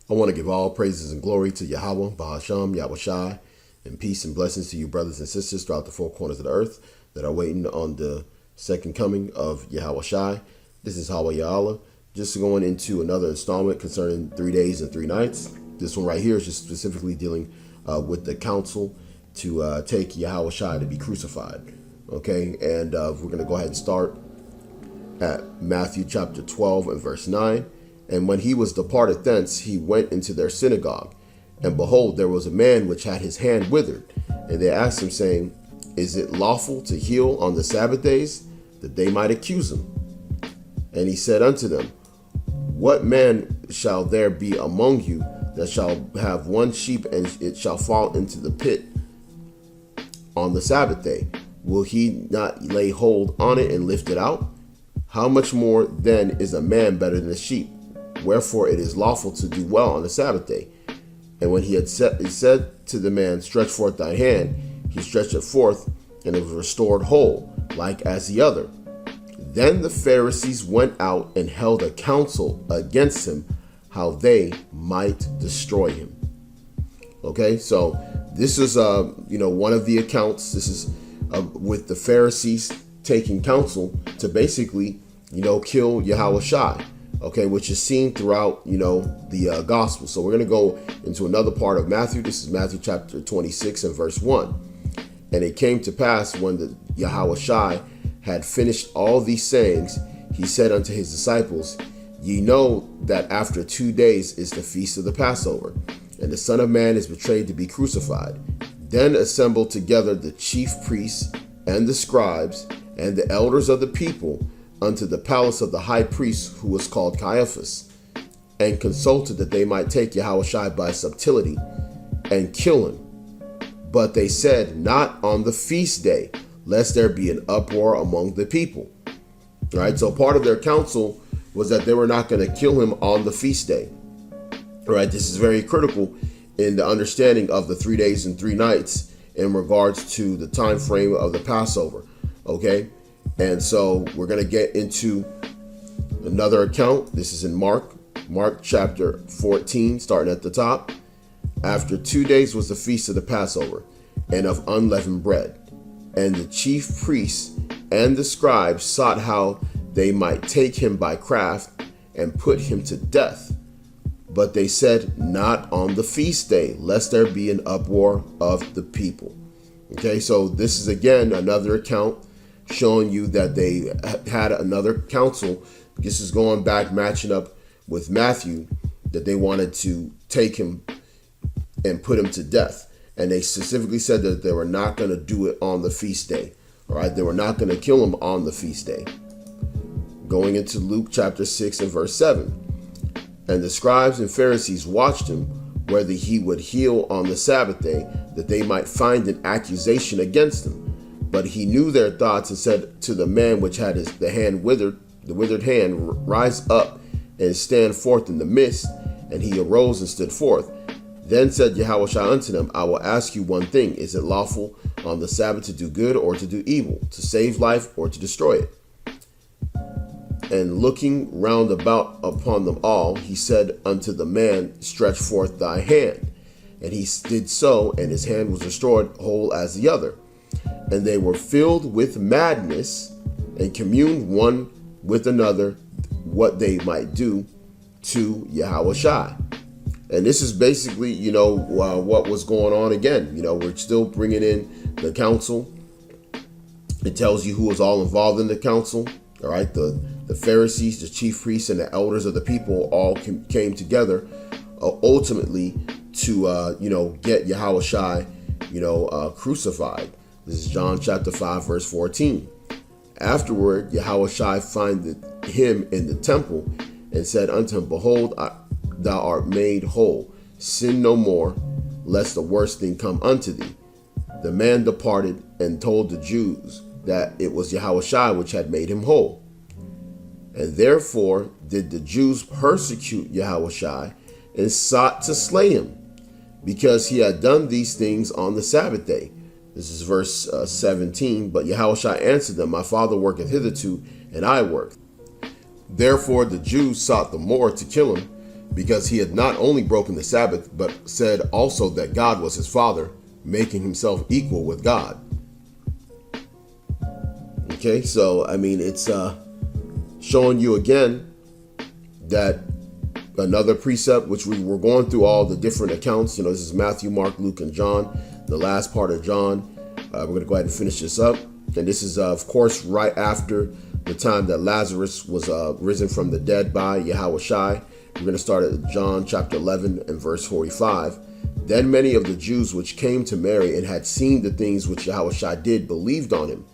I want to give all praises and glory to Yahweh, Bahasham, Yahushai, and peace and blessings to you, brothers and sisters, throughout the four corners of the earth that are waiting on the second coming of Yahushai. This is Hawa Ya'ala, just going into another installment concerning 3 days and 3 nights. This one right here is just specifically dealing with the counsel to take Yahushai to be crucified. Okay, and we're going to go ahead and start at Matthew chapter 12 and verse 9. And when he was departed thence, he went into their synagogue. And behold, there was a man which had his hand withered. And they asked him, saying, Is it lawful to heal on the Sabbath days? That they might accuse him. And he said unto them, What man shall there be among you that shall have one sheep, and it shall fall into the pit on the Sabbath day? Will he not lay hold on it and lift it out? How much more then is a man better than a sheep? Wherefore it is lawful to do well on the Sabbath day. And when he said to the man, Stretch forth thine hand, he stretched it forth, and it was restored whole, like as the other. Then the Pharisees went out and held a council against him, how they might destroy him. Okay, so this is one of the accounts. This is with the Pharisees taking counsel to basically kill Yahushai. Okay, which is seen throughout, the gospel. So we're going to go into another part of Matthew. This is Matthew chapter 26 and verse 1. And it came to pass when the Yahushai had finished all these sayings, he said unto his disciples, Ye know that after 2 days is the feast of the Passover, and the Son of Man is betrayed to be crucified. Then assembled together the chief priests and the scribes and the elders of the people unto the palace of the high priest, who was called Caiaphas, and consulted that they might take Yahushua by subtlety and kill him. But they said, Not on the feast day, lest there be an uproar among the people. All right, so part of their counsel was that they were not going to kill him on the feast day. All right, this is very critical in the understanding of the 3 days and 3 nights in regards to the time frame of the Passover. Okay. And so we're going to get into another account. This is in Mark chapter 14, starting at the top. After 2 days was the feast of the Passover and of unleavened bread. And the chief priests and the scribes sought how they might take him by craft and put him to death. But they said, Not on the feast day, lest there be an uproar of the people. Okay, so this is again another account showing you that they had another counsel. This is going back, matching up with Matthew, that they wanted to take him and put him to death. And they specifically said that they were not going to do it on the feast day. All right, they were not going to kill him on the feast day. Going into Luke chapter 6 and verse 7. And the scribes and Pharisees watched him, whether he would heal on the Sabbath day, that they might find an accusation against him. But he knew their thoughts, and said to the man which had the withered hand, Rise up and stand forth in the midst. And he arose and stood forth. Then said Yahushua unto them, I will ask you one thing. Is it lawful on the Sabbath to do good or to do evil, to save life or to destroy it? And looking round about upon them all, he said unto the man, Stretch forth thy hand. And he did so, and his hand was restored whole as the other. And they were filled with madness and communed one with another what they might do to Yahushua. And this is basically, what was going on again. We're still bringing in the council. It tells you who was all involved in the council. All right. The Pharisees, the chief priests, and the elders of the people all came together ultimately to, get Yahushua, crucified. This is John chapter 5, verse 14. Afterward, Yahushua findeth him in the temple and said unto him, Behold, thou art made whole. Sin no more, lest the worst thing come unto thee. The man departed and told the Jews that it was Yahushua which had made him whole. And therefore did the Jews persecute Yahushua and sought to slay him, because he had done these things on the Sabbath day. This is verse 17. But Yahushua answered them, My Father worketh hitherto, and I work. Therefore the Jews sought the more to kill him, because he had not only broken the Sabbath, but said also that God was his father, making himself equal with God. Okay, so I mean, it's showing you again that another precept, which we were going through all the different accounts. This is Matthew, Mark, Luke, and John, the last part of John. We're going to go ahead and finish this up. And this is, of course, right after the time that Lazarus was risen from the dead by Yahweh Shai. We're going to start at John chapter 11 and verse 45. Then many of the Jews which came to Mary and had seen the things which Yahweh Shai did believed on him.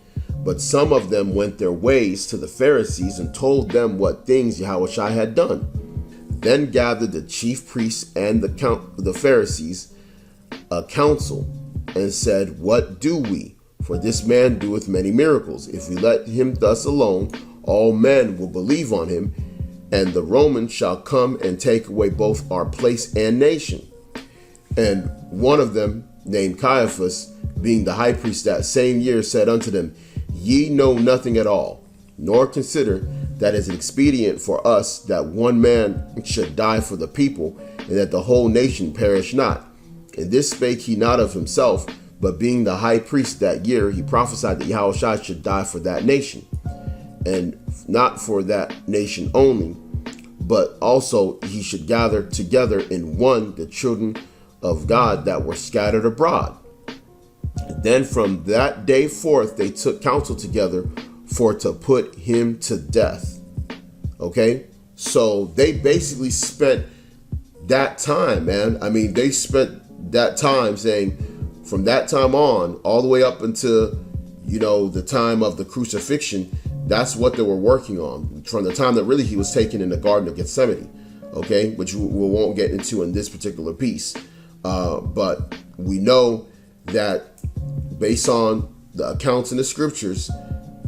But some of them went their ways to the Pharisees and told them what things Yahweh Shai had done. Then gathered the chief priests and the Pharisees a council, and said, What do we? For this man doeth many miracles. If we let him thus alone, all men will believe on him, and the Romans shall come and take away both our place and nation. And one of them, named Caiaphas, being the high priest that same year, said unto them, Ye know nothing at all, nor consider that it is expedient for us that one man should die for the people, and that the whole nation perish not. And this spake he not of himself, but being the high priest that year, he prophesied that Yahweh Shai should die for that nation, and not for that nation only, but also he should gather together in one the children of God that were scattered abroad. Then from that day forth they took counsel together for to put him to death. Okay, so they basically spent that time, man. I mean, they spent that time saying, from that time on, all the way up until, the time of the crucifixion, that's what they were working on. From the time that really he was taken in the Garden of Gethsemane, okay, which we won't get into in this particular piece. But we know that based on the accounts in the scriptures,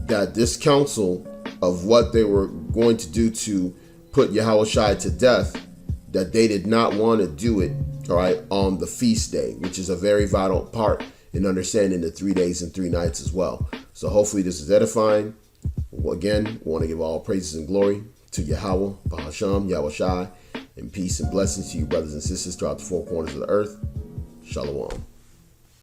that this council of what they were going to do to put Yahweh Shai to death, that they did not want to do it, all right, on the feast day, which is a very vital part in understanding the 3 days and 3 nights as well. So hopefully this is edifying. Again, we want to give all praises and glory to Yahweh, Bahasham, Yahweh Shai, and peace and blessings to you brothers and sisters throughout the four corners of the earth. Shalom.